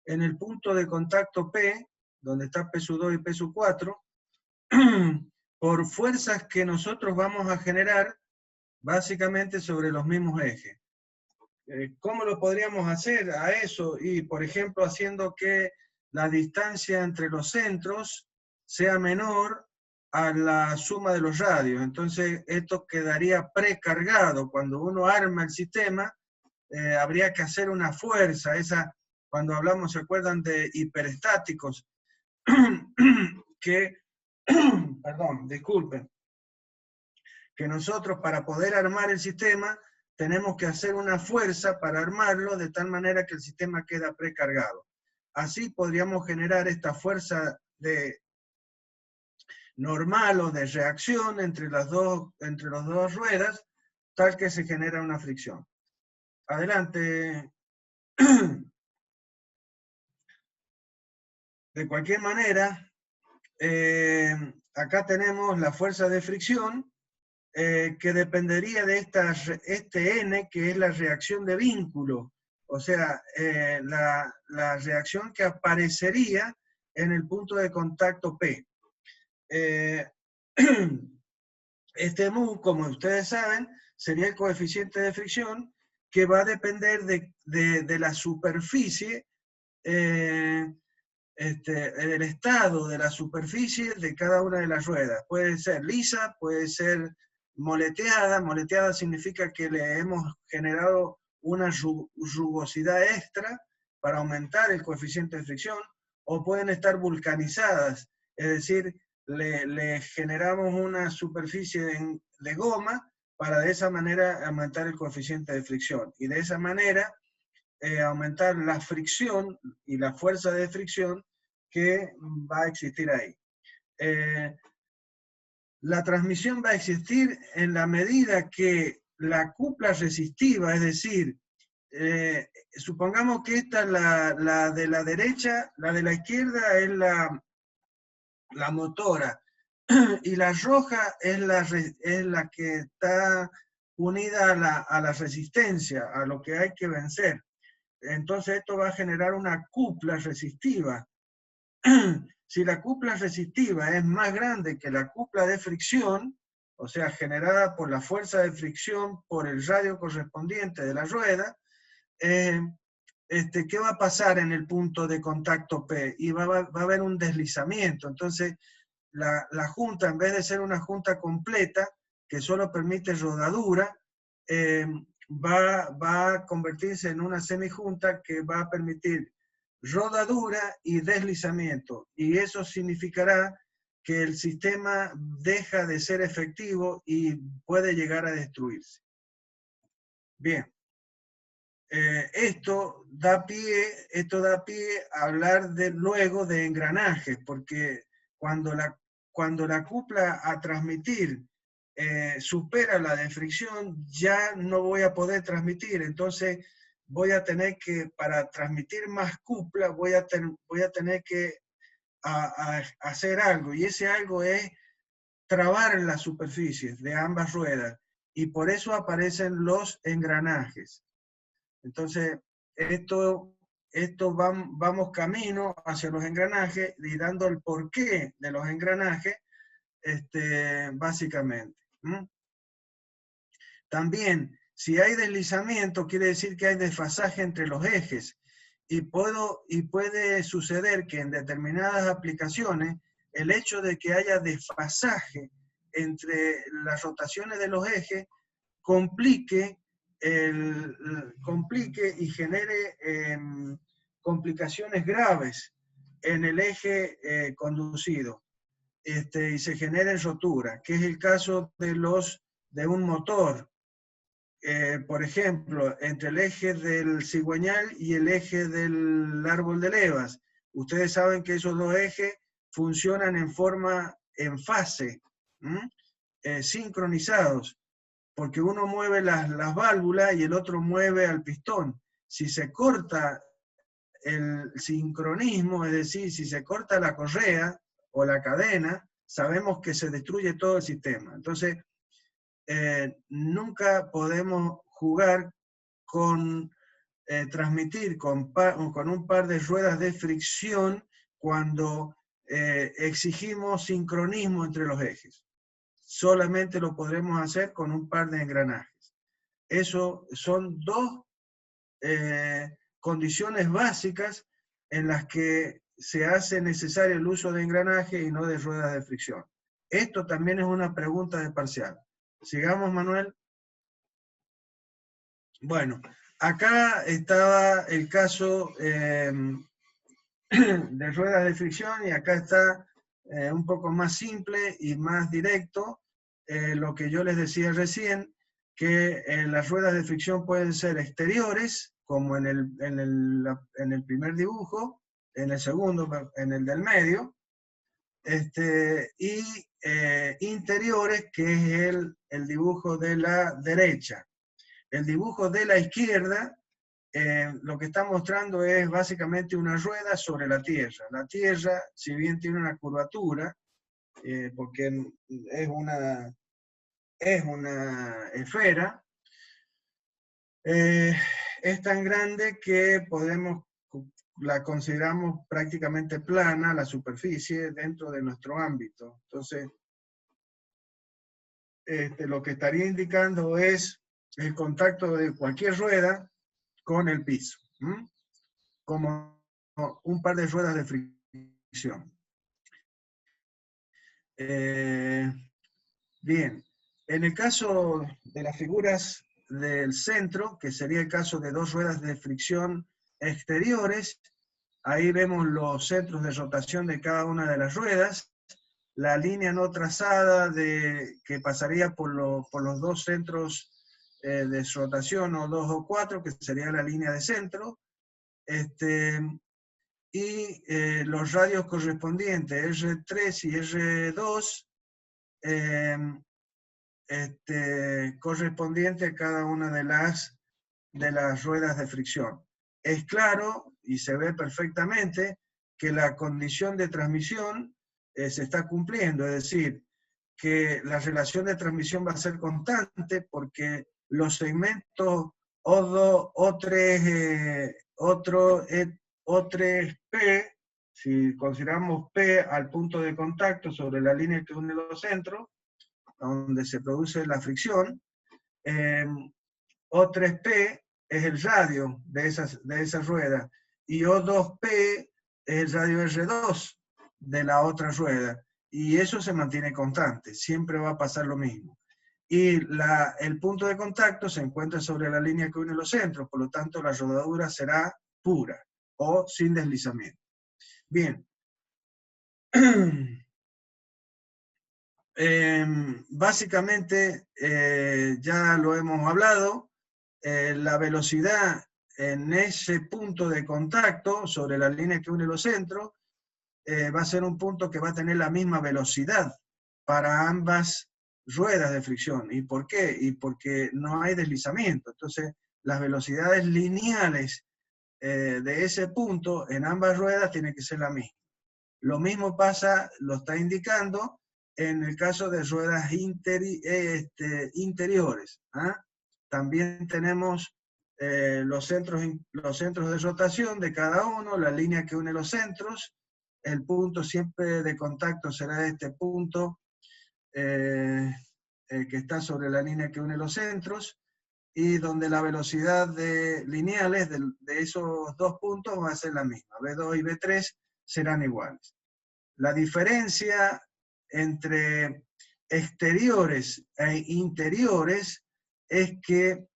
en el punto de contacto P, donde está P2 y P4, por fuerzas que nosotros vamos a generar básicamente sobre los mismos ejes. ¿Cómo lo podríamos hacer a eso? Y, por ejemplo, haciendo que la distancia entre los centros sea menor a la suma de los radios. Entonces, esto quedaría precargado. Cuando uno arma el sistema, habría que hacer una fuerza. Cuando hablamos, ¿se acuerdan de hiperestáticos? Que, perdón, disculpen, que nosotros para poder armar el sistema tenemos que hacer una fuerza para armarlo de tal manera que el sistema queda precargado. Así podríamos generar esta fuerza normal o de reacción entre las dos ruedas, tal que se genera una fricción. Adelante. De cualquier manera, acá tenemos la fuerza de fricción, que dependería de este N, que es la reacción de vínculo, o sea, la reacción que aparecería en el punto de contacto P. Este mu, como ustedes saben, sería el coeficiente de fricción que va a depender de la superficie, del estado de la superficie de cada una de las ruedas. Puede ser lisa, puede ser moleteada. Moleteada significa que le hemos generado una rugosidad extra para aumentar el coeficiente de fricción, o pueden estar vulcanizadas, es decir, le generamos una superficie de goma para de esa manera aumentar el coeficiente de fricción. Y de esa manera aumentar la fricción y la fuerza de fricción que va a existir ahí. La transmisión va a existir en la medida que la cupla resistiva, es decir, supongamos que esta, la de la derecha, la de la izquierda es la motora, y la roja es la que está unida a la resistencia, a lo que hay que vencer. Entonces esto va a generar una cupla resistiva. Si la cupla resistiva es más grande que la cupla de fricción, o sea, generada por la fuerza de fricción por el radio correspondiente de la rueda, ¿qué va a pasar en el punto de contacto P? Y va a haber un deslizamiento. Entonces, la junta, en vez de ser una junta completa, que solo permite rodadura, va a convertirse en una semijunta que va a permitir rodadura y deslizamiento. Y eso significará que el sistema deja de ser efectivo y puede llegar a destruirse. Bien. Esto da pie a hablar luego de engranajes, porque cuando la cupla a transmitir supera la de fricción, ya no voy a poder transmitir. Entonces voy a tener que, para transmitir más cupla, voy a tener que hacer algo, y ese algo es trabar las superficies de ambas ruedas, y por eso aparecen los engranajes. Entonces, vamos camino hacia los engranajes y dando el porqué de los engranajes, básicamente. También, si hay deslizamiento, quiere decir que hay desfasaje entre los ejes. Y puede suceder que en determinadas aplicaciones, el hecho de que haya desfasaje entre las rotaciones de los ejes complique y genere complicaciones graves en el eje conducido, y se genere rotura, que es el caso de un motor. Por ejemplo, entre el eje del cigüeñal y el eje del árbol de levas. Ustedes saben que esos dos ejes funcionan en fase, sincronizados, porque uno mueve las válvulas y el otro mueve al pistón. Si se corta el sincronismo, es decir, si se corta la correa o la cadena, sabemos que se destruye todo el sistema. Entonces, nunca podemos jugar con transmitir con un par de ruedas de fricción cuando exigimos sincronismo entre los ejes. Solamente lo podremos hacer con un par de engranajes. Eso son dos condiciones básicas en las que se hace necesario el uso de engranaje y no de ruedas de fricción. Esto también es una pregunta de parcial. Sigamos, Manuel. Bueno, acá estaba el caso de ruedas de fricción y acá está un poco más simple y más directo lo que yo les decía recién, que las ruedas de fricción pueden ser exteriores, como en el primer dibujo, en el segundo, en el del medio, y interiores, que es el dibujo de la derecha. El dibujo de la izquierda, lo que está mostrando es básicamente una rueda sobre la Tierra. La Tierra, si bien tiene una curvatura, porque es una esfera, es tan grande que la consideramos prácticamente plana, la superficie, dentro de nuestro ámbito. Entonces, lo que estaría indicando es el contacto de cualquier rueda con el piso, como un par de ruedas de fricción. Bien, en el caso de las figuras del centro, que sería el caso de dos ruedas de fricción exteriores, ahí vemos los centros de rotación de cada una de las ruedas, la línea no trazada que pasaría por los dos centros de rotación, o 2 o 4, que sería la línea de centro, y los radios correspondientes, R3 y R2, correspondiente a cada una de las ruedas de fricción. Es claro, y se ve perfectamente, que la condición de transmisión se está cumpliendo, es decir, que la relación de transmisión va a ser constante porque los segmentos O2, O3, O3P, si consideramos P al punto de contacto sobre la línea que une los centros, donde se produce la fricción, O3P es el radio de esa rueda, y O2P es el radio R2 de la otra rueda, y eso se mantiene constante, siempre va a pasar lo mismo. Y el punto de contacto se encuentra sobre la línea que une los centros, por lo tanto la rodadura será pura, o sin deslizamiento. Bien. Básicamente, ya lo hemos hablado, la velocidad en ese punto de contacto sobre la línea que une los centros va a ser un punto que va a tener la misma velocidad para ambas ruedas de fricción. ¿Y por qué? Y porque no hay deslizamiento. Entonces, las velocidades lineales de ese punto en ambas ruedas tienen que ser la misma. Lo mismo pasa, lo está indicando, en el caso de ruedas interiores. También tenemos los centros de rotación de cada uno, la línea que une los centros, el punto siempre de contacto será este punto que está sobre la línea que une los centros, y donde la velocidad lineales de esos dos puntos va a ser la misma. B2 y B3 serán iguales. La diferencia entre exteriores e interiores es que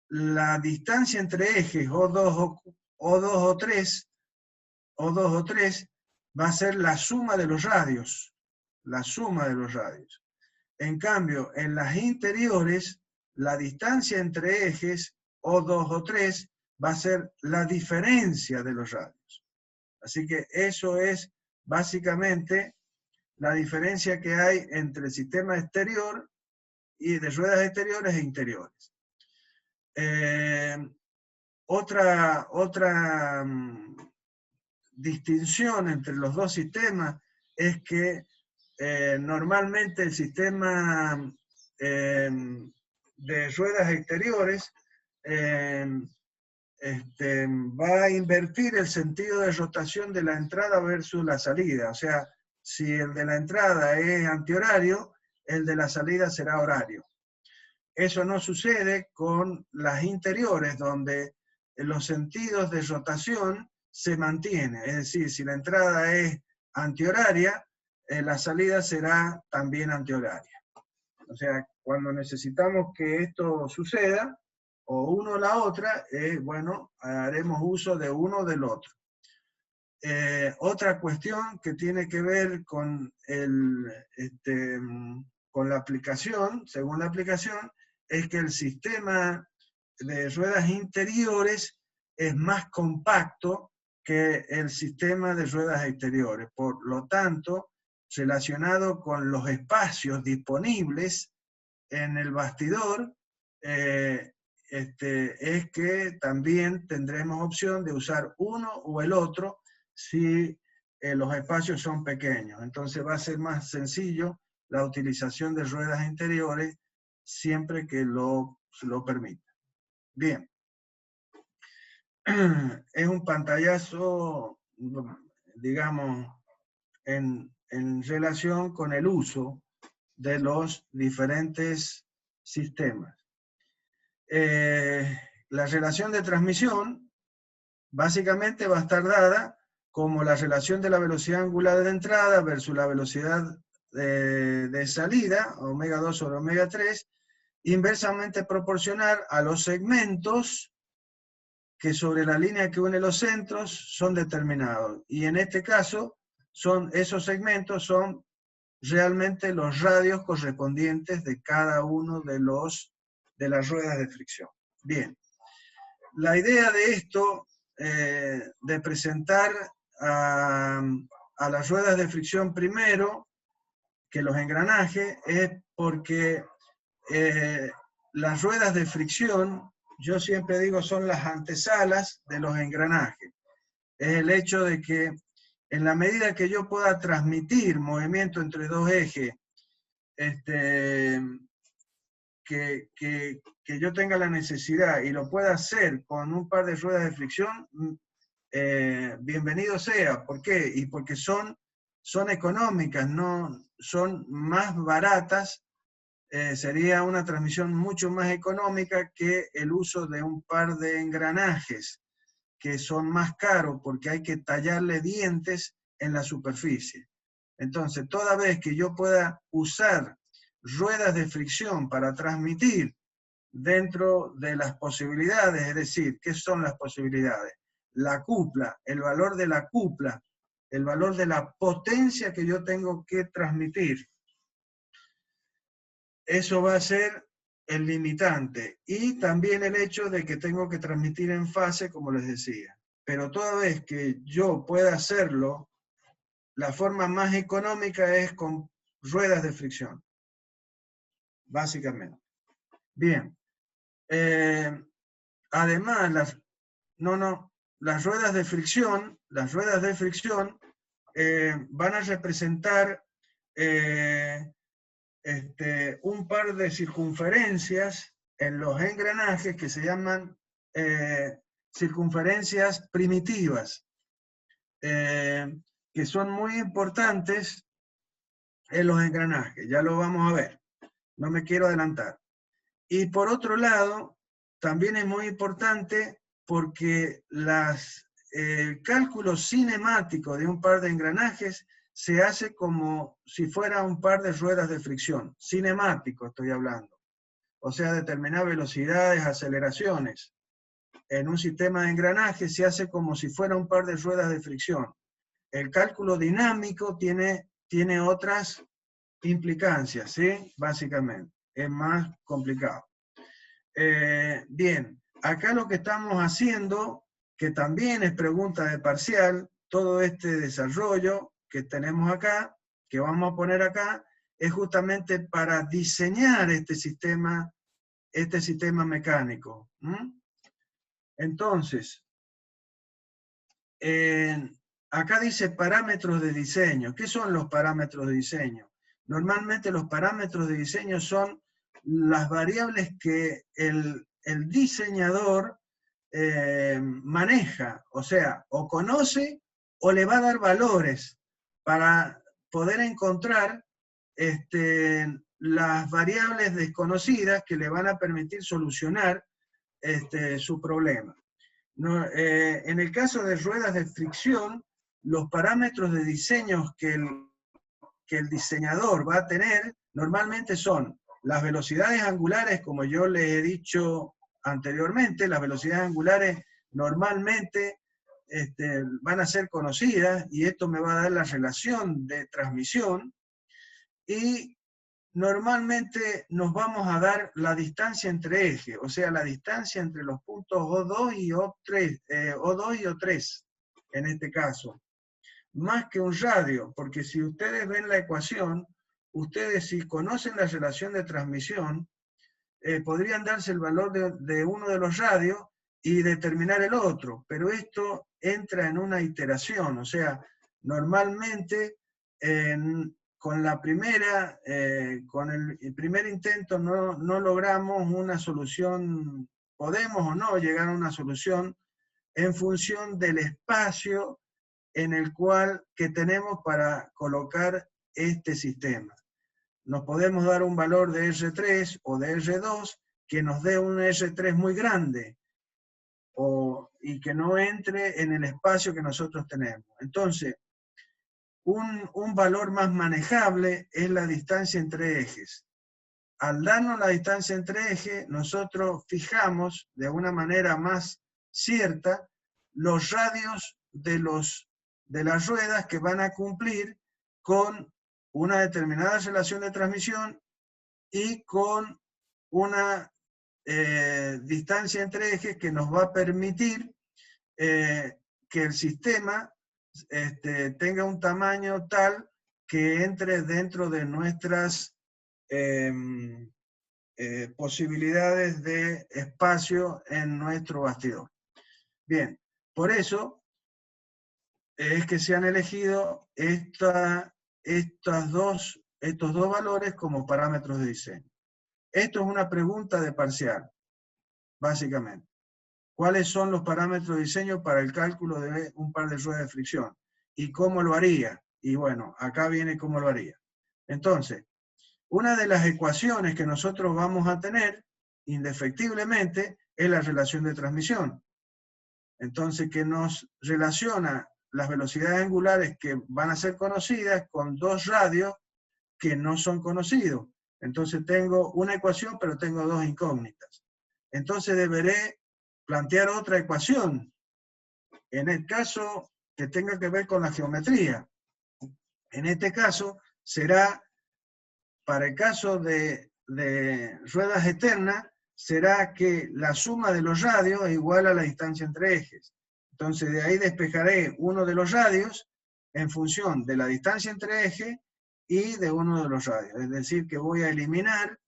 la distancia entre ejes O2 o 3 va a ser la suma de los radios. La suma de los radios. En cambio, en las interiores, la distancia entre ejes O2 o 3 va a ser la diferencia de los radios. Así que eso es básicamente la diferencia que hay entre el sistema exterior y de ruedas exteriores e interiores. Otra distinción entre los dos sistemas es que normalmente el sistema de ruedas exteriores va a invertir el sentido de rotación de la entrada versus la salida. O sea, si el de la entrada es antihorario, el de la salida será horario. Eso no sucede con las interiores, donde los sentidos de rotación se mantienen. Es decir, si la entrada es antihoraria, la salida será también antihoraria. O sea, cuando necesitamos que esto suceda, o uno o la otra, bueno, haremos uso de uno o del otro. Otra cuestión que tiene que ver con, con la aplicación, según la aplicación, es que el sistema de ruedas interiores es más compacto que el sistema de ruedas exteriores. Por lo tanto, relacionado con los espacios disponibles en el bastidor, es que también tendremos opción de usar uno o el otro si los espacios son pequeños. Entonces va a ser más sencillo la utilización de ruedas interiores siempre que lo permita. Bien. Es un pantallazo, digamos, en relación con el uso de los diferentes sistemas. La relación de transmisión básicamente va a estar dada como la relación de la velocidad angular de entrada versus la velocidad de salida, omega 2 sobre omega 3, inversamente proporcional a los segmentos que sobre la línea que une los centros son determinados. Y en este caso, esos segmentos son realmente los radios correspondientes de cada uno de las ruedas de fricción. Bien, la idea de esto, de presentar a las ruedas de fricción primero que los engranajes, es porque las ruedas de fricción, yo siempre digo, son las antesalas de los engranajes. Es el hecho de que en la medida que yo pueda transmitir movimiento entre dos ejes, que yo tenga la necesidad y lo pueda hacer con un par de ruedas de fricción, bienvenido sea. ¿Por qué? Y porque son económicas, no son más baratas. Sería una transmisión mucho más económica que el uso de un par de engranajes, que son más caros porque hay que tallarle dientes en la superficie. Entonces, toda vez que yo pueda usar ruedas de fricción para transmitir dentro de las posibilidades, es decir, ¿qué son las posibilidades? La cupla, el valor de la cupla, el valor de la potencia que yo tengo que transmitir. Eso va a ser el limitante. Y también el hecho de que tengo que transmitir en fase, como les decía. Pero toda vez que yo pueda hacerlo, la forma más económica es con ruedas de fricción. Básicamente. Bien. Además, las ruedas de fricción van a representar un par de circunferencias en los engranajes que se llaman circunferencias primitivas, que son muy importantes en los engranajes. Ya lo vamos a ver, no me quiero adelantar. Y por otro lado, también es muy importante porque el cálculo cinemático de un par de engranajes se hace como si fuera un par de ruedas de fricción. Cinemático estoy hablando. O sea, determinar velocidades, aceleraciones. En un sistema de engranajes se hace como si fuera un par de ruedas de fricción. El cálculo dinámico tiene otras implicancias, ¿sí? Básicamente. Es más complicado. Bien, acá lo que estamos haciendo, que también es pregunta de parcial, todo este desarrollo que tenemos acá, que vamos a poner acá, es justamente para diseñar este sistema mecánico. Entonces, acá dice parámetros de diseño. ¿Qué son los parámetros de diseño? Normalmente los parámetros de diseño son las variables que el diseñador maneja, o sea, o conoce o le va a dar valores para poder encontrar las variables desconocidas que le van a permitir solucionar su problema. No, en el caso de ruedas de fricción, los parámetros de diseño que el diseñador va a tener normalmente son las velocidades angulares, como yo les he dicho anteriormente. Las velocidades angulares normalmente van a ser conocidas, y esto me va a dar la relación de transmisión, y normalmente nos vamos a dar la distancia entre ejes, o sea, la distancia entre los puntos O2 y O3, O2 y O3, en este caso. Más que un radio, porque si ustedes ven la ecuación, ustedes, si conocen la relación de transmisión, podrían darse el valor de uno de los radios y determinar el otro, pero esto entra en una iteración, o sea, normalmente con la primera, con el primer intento no logramos una solución, podemos o no llegar a una solución en función del espacio en el cual que tenemos para colocar este sistema. Nos podemos dar un valor de R3 o de R2 que nos dé un R3 muy grande y que no entre en el espacio que nosotros tenemos. Entonces, un valor más manejable es la distancia entre ejes. Al darnos la distancia entre ejes, nosotros fijamos de una manera más cierta los radios de las ruedas que van a cumplir con una determinada relación de transmisión y con una distancia entre ejes que nos va a permitir que el sistema tenga un tamaño tal que entre dentro de nuestras posibilidades de espacio en nuestro bastidor. Bien, por eso es que se han elegido estos dos valores como parámetros de diseño. Esto es una pregunta de parcial, básicamente. ¿Cuáles son los parámetros de diseño para el cálculo de un par de ruedas de fricción? ¿Y cómo lo haría? Y bueno, acá viene cómo lo haría. Entonces, una de las ecuaciones que nosotros vamos a tener, indefectiblemente, es la relación de transmisión. Entonces, que nos relaciona las velocidades angulares que van a ser conocidas con dos radios que no son conocidos. Entonces tengo una ecuación, pero tengo dos incógnitas. Entonces deberé plantear otra ecuación, en el caso que tenga que ver con la geometría. En este caso será, para el caso de ruedas eternas, será que la suma de los radios es igual a la distancia entre ejes. Entonces de ahí despejaré uno de los radios en función de la distancia entre ejes y de uno de los radios. Es decir, que voy a eliminar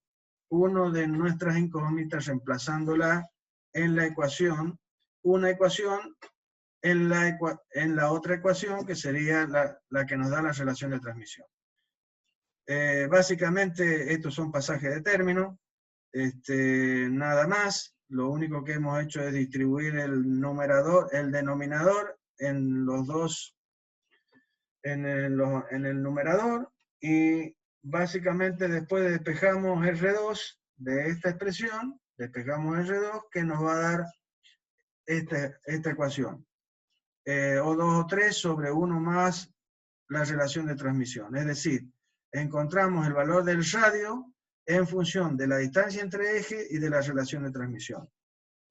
uno de nuestras incógnitas reemplazándola en la ecuación, una ecuación en la otra ecuación, que sería la que nos da la relación de transmisión. Básicamente estos son pasajes de términos, nada más. Lo único que hemos hecho es distribuir el denominador en los dos, en el numerador, y básicamente después despejamos R2 de esta expresión, despejamos R2 que nos va a dar esta ecuación. O2 O3 sobre 1 más la relación de transmisión. Es decir, encontramos el valor del radio en función de la distancia entre ejes y de la relación de transmisión.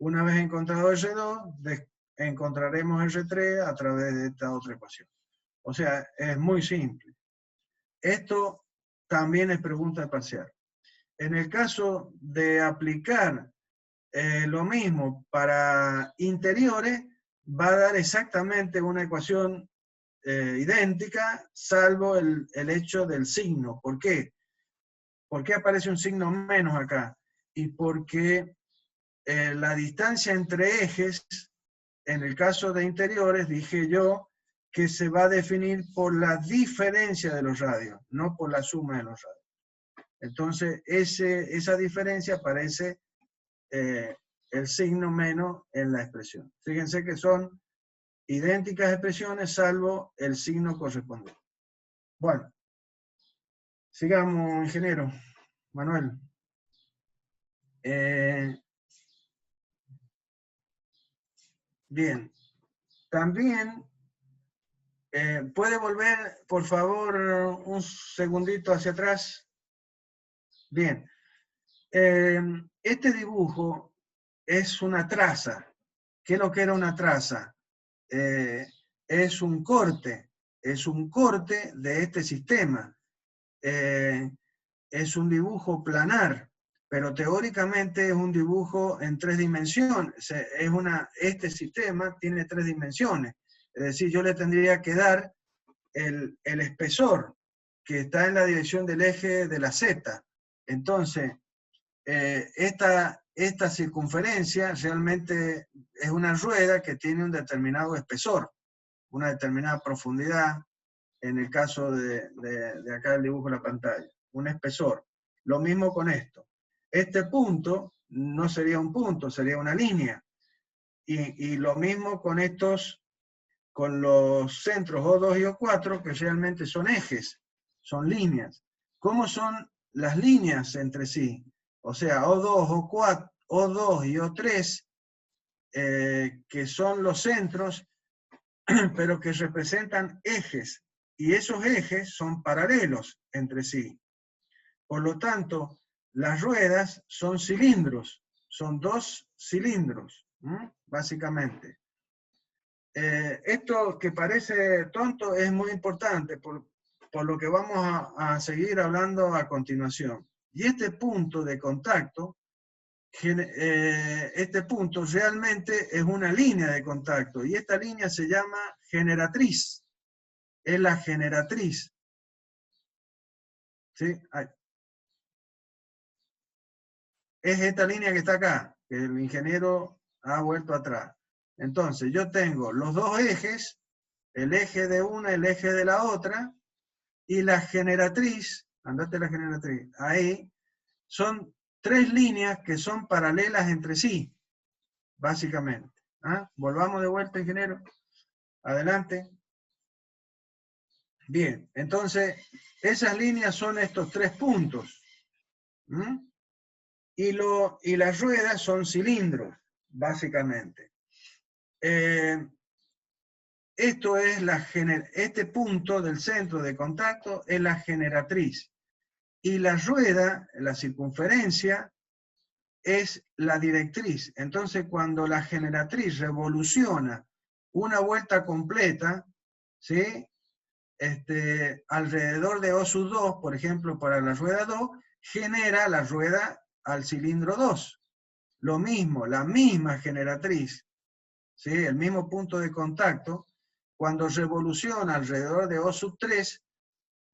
Una vez encontrado R2, encontraremos R3 a través de esta otra ecuación. O sea, es muy simple. Esto también es pregunta parcial. En el caso de aplicar lo mismo para interiores, va a dar exactamente una ecuación idéntica, salvo el hecho del signo. ¿Por qué? ¿Por qué aparece un signo menos acá? Y porque la distancia entre ejes, en el caso de interiores, dije yo que se va a definir por la diferencia de los radios, no por la suma de los radios. Entonces, esa diferencia aparece el signo menos en la expresión. Fíjense que son idénticas expresiones salvo el signo correspondiente. Bueno, sigamos, ingeniero Manuel. Bien, también ¿puede volver, por favor, un segundito hacia atrás? Bien, este dibujo es una traza. ¿Qué es lo que era una traza? Es un corte de este sistema. Es un dibujo planar, pero teóricamente es un dibujo en 3 dimensiones. Este sistema tiene 3 dimensiones. Es decir, yo le tendría que dar el espesor, que está en la dirección del eje de la Z. Entonces, esta circunferencia realmente es una rueda que tiene un determinado espesor, una determinada profundidad, en el caso de acá del dibujo de la pantalla, un espesor. Lo mismo con esto. Este punto no sería un punto, sería una línea. Y lo mismo con con los centros O2 y O4, que realmente son ejes, son líneas. ¿Cómo son las líneas entre sí? O sea, O2, O4, O2 y O3, que son los centros, pero que representan ejes, y esos ejes son paralelos entre sí. Por lo tanto, las ruedas son cilindros, son 2 cilindros, básicamente. Esto que parece tonto es muy importante por lo que vamos a seguir hablando a continuación. Y este punto de contacto, este punto realmente es una línea de contacto, y esta línea se llama generatriz. Es la generatriz. ¿Sí? Es esta línea que está acá, que el ingeniero ha vuelto atrás. Entonces, yo tengo los dos ejes, el eje de una, el eje de la otra, y la generatriz, andate la generatriz, ahí, son 3 líneas que son paralelas entre sí, básicamente. ¿Ah? Volvamos de vuelta, ingeniero. Adelante. Bien, entonces, esas líneas son estos 3 puntos. Y las ruedas son cilindros, básicamente. Este punto del centro de contacto es la generatriz. Y la rueda, la circunferencia, es la directriz. Entonces, cuando la generatriz revoluciona una vuelta completa, ¿sí? Alrededor de O2, por ejemplo, para la rueda 2, genera la rueda al cilindro 2. Lo mismo, la misma generatriz, ¿sí? El mismo punto de contacto, cuando revoluciona alrededor de O3,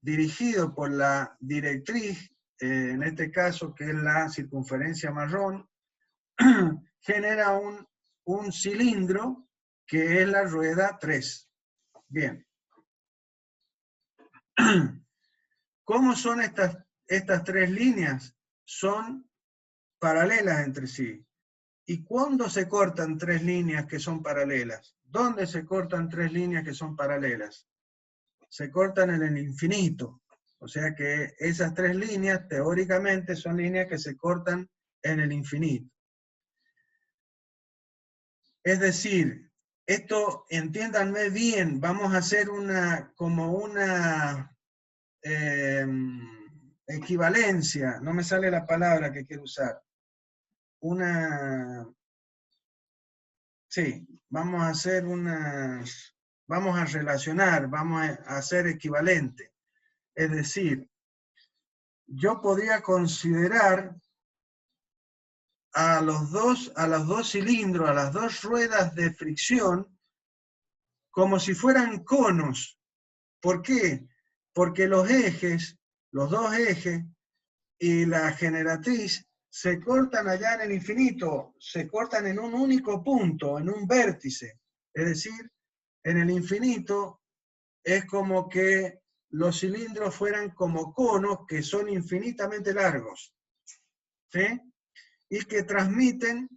dirigido por la directriz, en este caso que es la circunferencia marrón, genera un cilindro que es la rueda 3. Bien. ¿Cómo son estas 3 líneas? Son paralelas entre sí. ¿Y cuándo se cortan 3 líneas que son paralelas? ¿Dónde se cortan 3 líneas que son paralelas? Se cortan en el infinito. O sea que esas 3 líneas, teóricamente, son líneas que se cortan en el infinito. Es decir, esto, entiéndanme bien, vamos a hacer como una equivalencia, no me sale la palabra que quiero usar. Sí, vamos a hacer vamos a relacionar, vamos a hacer equivalente. Es decir, yo podría considerar a los dos cilindros, a las 2 ruedas de fricción, como si fueran conos. ¿Por qué? Porque los 2 ejes y la generatriz se cortan allá en el infinito, se cortan en un único punto, en un vértice. Es decir, en el infinito es como que los cilindros fueran como conos que son infinitamente largos, ¿sí? Y que transmiten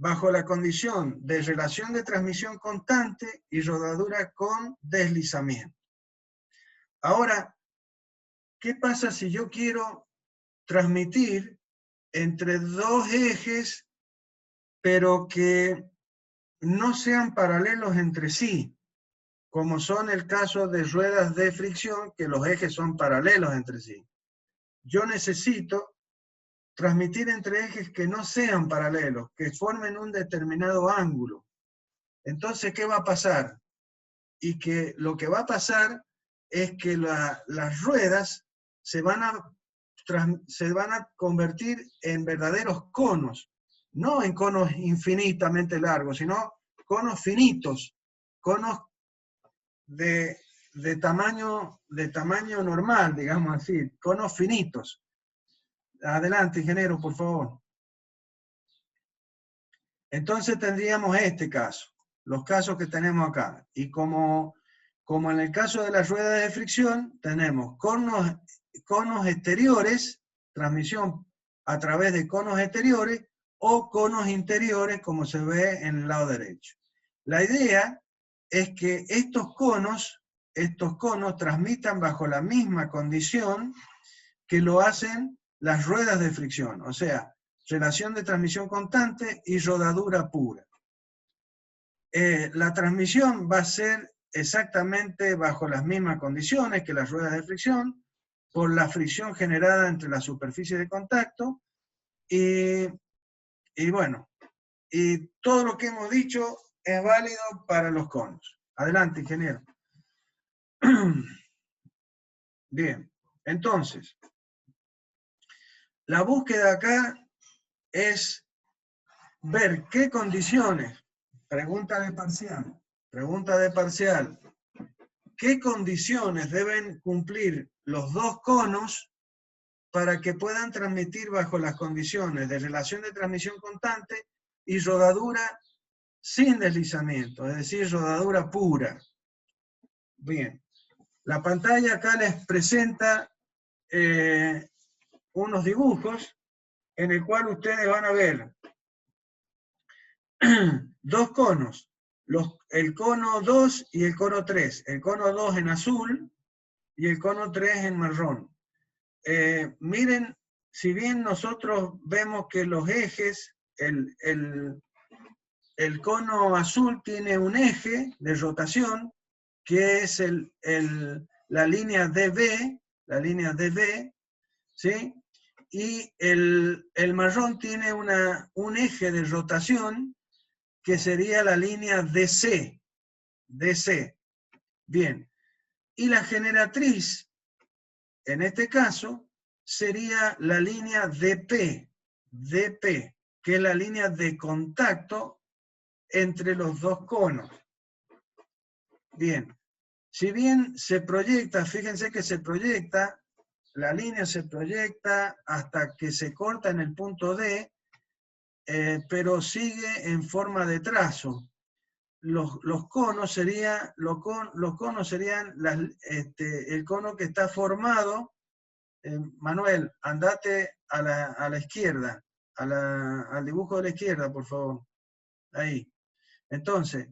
bajo la condición de relación de transmisión constante y rodadura con deslizamiento. Ahora, ¿qué pasa si yo quiero transmitir entre dos ejes, pero que no sean paralelos entre sí, como son el caso de ruedas de fricción, que los ejes son paralelos entre sí? Yo necesito transmitir entre ejes que no sean paralelos, que formen un determinado ángulo. Entonces, ¿qué va a pasar? Y que lo que va a pasar es que las ruedas se van a convertir en verdaderos conos, no en conos infinitamente largos, sino conos finitos, conos de tamaño normal, digamos así, conos finitos. Adelante, ingeniero, por favor. Entonces tendríamos este caso, los casos que tenemos acá. Y como en el caso de las ruedas de fricción, tenemos conos exteriores, transmisión a través de conos exteriores, o conos interiores, como se ve en el lado derecho. La idea es que estos conos transmitan bajo la misma condición que lo hacen las ruedas de fricción, o sea, relación de transmisión constante y rodadura pura. La transmisión va a ser exactamente bajo las mismas condiciones que las ruedas de fricción, por la fricción generada entre la superficie de contacto, y bueno, y todo lo que hemos dicho es válido para los conos. Adelante, ingeniero. Bien, entonces, la búsqueda acá es ver qué condiciones, pregunta de parcial, qué condiciones deben cumplir los dos conos para que puedan transmitir bajo las condiciones de relación de transmisión constante y rodadura sin deslizamiento, es decir, rodadura pura. Bien, la pantalla acá les presenta unos dibujos en el cual ustedes van a ver dos conos, el cono 2 y el cono 3. El cono 2 en azul y el cono 3 en marrón. Miren, si bien nosotros vemos que los ejes, el cono azul tiene un eje de rotación, que es la línea DB, ¿sí? Y el marrón tiene un eje de rotación que sería la línea DC. Bien. Y la generatriz, en este caso, sería la línea DP, que es la línea de contacto entre los dos conos. Bien. Si bien se proyecta, fíjense que se proyecta, la línea se proyecta hasta que se corta en el punto D, pero sigue en forma de trazo. Los conos serían el cono que está formado. Manuel, andate a la izquierda, al dibujo de la izquierda, por favor. Ahí. Entonces,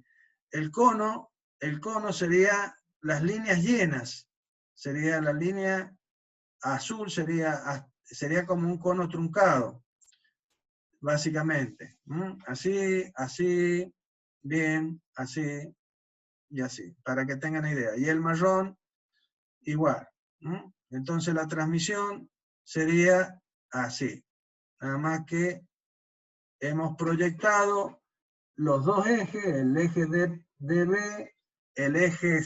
el cono sería las líneas llenas. Sería la línea azul, sería como un cono truncado, básicamente. Así, bien, así y así, para que tengan idea. Y el marrón, igual. Entonces la transmisión sería así. Nada más que hemos proyectado los dos ejes, el eje DB, el eje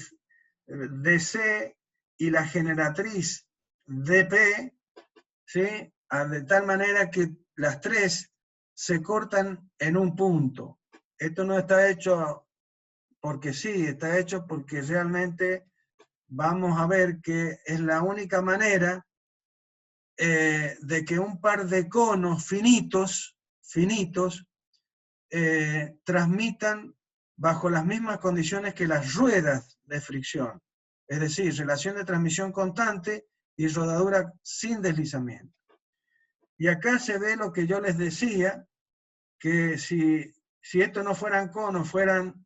DC y la generatriz DP, ¿sí? De tal manera que las tres se cortan en un punto. Esto no está hecho porque sí, está hecho porque realmente vamos a ver que es la única manera de que un par de conos finitos transmitan bajo las mismas condiciones que las ruedas de fricción. Es decir, relación de transmisión constante y rodadura sin deslizamiento. Y acá se ve lo que yo les decía, que si estos no fueran conos, fuesen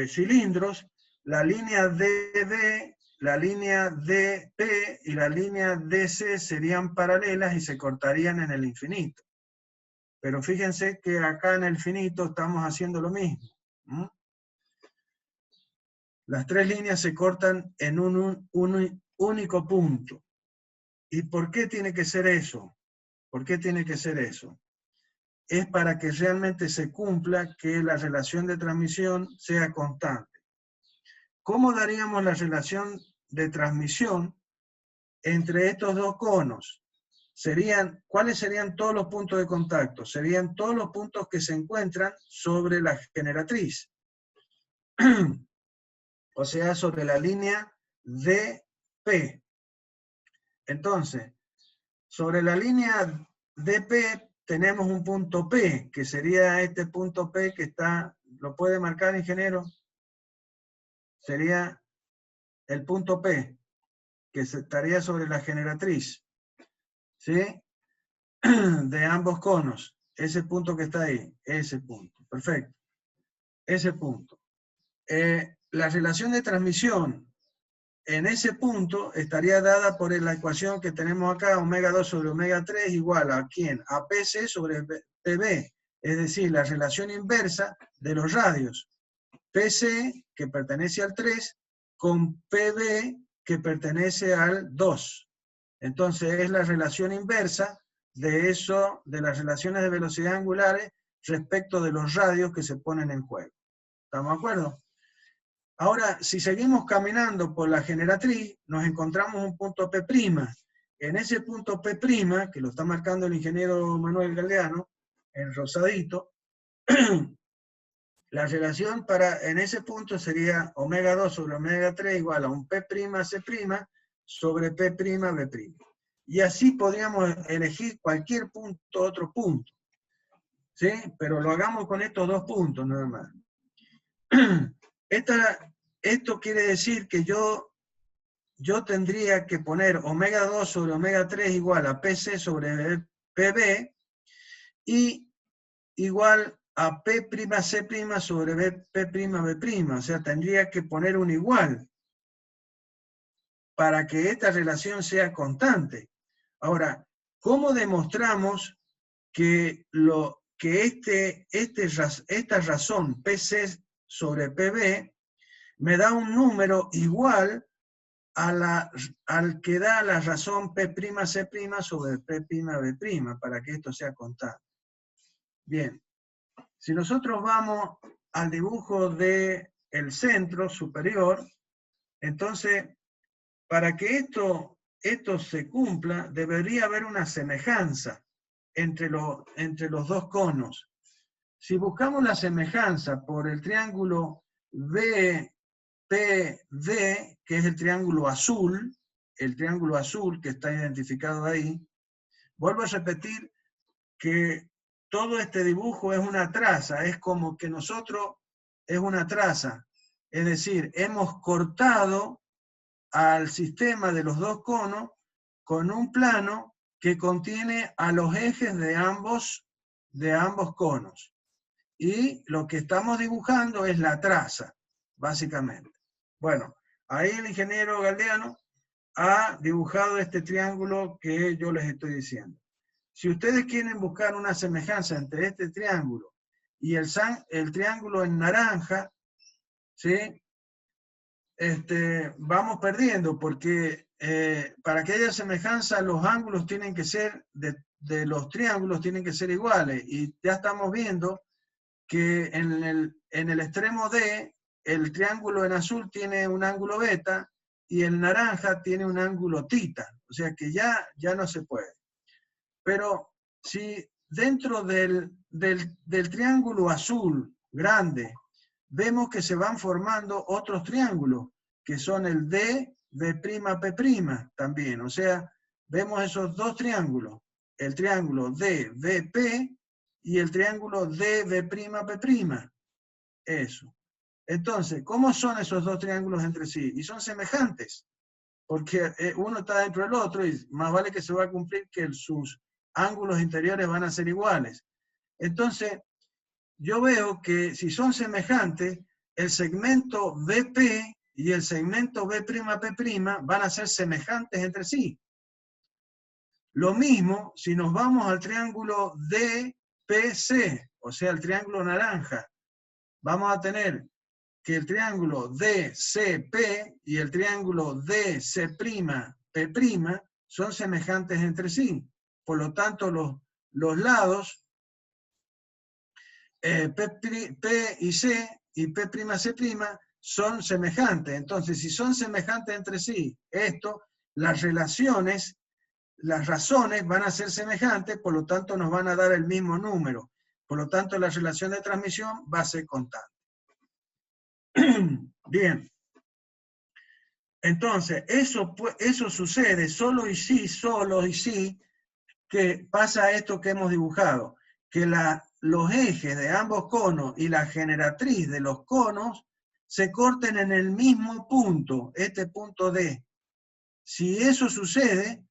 cilindros, la línea DD, la línea DP y la línea DC serían paralelas y se cortarían en el infinito. Pero fíjense que acá en el finito estamos haciendo lo mismo. Las tres líneas se cortan en un único punto. ¿Y por qué tiene que ser eso? ¿Por qué tiene que ser eso? Es para que realmente se cumpla que la relación de transmisión sea constante. ¿Cómo daríamos la relación de transmisión entre estos dos conos? ¿Cuáles serían todos los puntos de contacto? Serían todos los puntos que se encuentran sobre la generatriz. O sea, sobre la línea DP. Entonces, sobre la línea DP tenemos un punto P, que sería este punto P que está, ¿lo puede marcar, ingeniero? Sería el punto P, que estaría sobre la generatriz, ¿sí? De ambos conos. Ese punto que está ahí, ese punto. Perfecto. Ese punto. La relación de transmisión en ese punto estaría dada por la ecuación que tenemos acá, omega 2 sobre omega 3 igual a ¿quién? A PC sobre PB, es decir, la relación inversa de los radios. PC, que pertenece al 3, con PB, que pertenece al 2. Entonces es la relación inversa de eso, de las relaciones de velocidad angulares respecto de los radios que se ponen en juego. ¿Estamos de acuerdo? Ahora, si seguimos caminando por la generatriz, nos encontramos un punto P'. En ese punto P', que lo está marcando el ingeniero Manuel Galdeano, en rosadito, la relación en ese punto sería omega 2 sobre omega 3 igual a un P', C' sobre P', B'. Y así podríamos elegir cualquier punto, otro punto. ¿Sí? Pero lo hagamos con estos dos puntos nada más. Esto quiere decir que yo tendría que poner omega 2 sobre omega 3 igual a PC sobre PB y igual a P', C' sobre P', B'. O sea, tendría que poner un igual para que esta relación sea constante. Ahora, ¿cómo demostramos que esta razón PC sobre PB me da un número igual al que da la razón P', C' sobre P', B', para que esto sea constante? Bien, si nosotros vamos al dibujo del centro superior, entonces, para que esto se cumpla, debería haber una semejanza entre los dos conos. Si buscamos la semejanza por el triángulo BPD, que es el triángulo azul que está identificado ahí, vuelvo a repetir que todo este dibujo es una traza, es como que nosotros es una traza, es decir, hemos cortado al sistema de los dos conos con un plano que contiene a los ejes de ambos conos. Y lo que estamos dibujando es la traza, básicamente. Bueno, ahí el ingeniero Galdeano ha dibujado este triángulo que yo les estoy diciendo. Si ustedes quieren buscar una semejanza entre este triángulo y el triángulo en naranja, ¿sí? Vamos perdiendo, porque para que haya semejanza, los ángulos tienen que ser, de los triángulos tienen que ser iguales, y ya estamos viendo que en el extremo D, el triángulo en azul tiene un ángulo beta, y el naranja tiene un ángulo tita, o sea que ya no se puede. Pero si dentro del triángulo azul grande, vemos que se van formando otros triángulos, que son el D, B', P' también. O sea, vemos esos dos triángulos, el triángulo D, BP y el triángulo D, B', P'. Eso. Entonces, ¿cómo son esos dos triángulos entre sí? Y son semejantes, porque uno está dentro del otro y más vale que se va a cumplir que sus ángulos interiores van a ser iguales. Entonces, yo veo que si son semejantes, el segmento BP y el segmento B'P' van a ser semejantes entre sí. Lo mismo si nos vamos al triángulo DPC, o sea, el triángulo naranja. Vamos a tener que el triángulo DCP y el triángulo DC'P' son semejantes entre sí. Por lo tanto, los lados P y C y P'C' son semejantes. Entonces, si son semejantes entre sí, las relaciones, las razones van a ser semejantes, por lo tanto nos van a dar el mismo número. Por lo tanto, la relación de transmisión va a ser constante. Bien. Entonces, eso sucede solo y sí, que pasa esto que hemos dibujado, que los ejes de ambos conos y la generatriz de los conos se corten en el mismo punto, este punto D. Si eso sucede,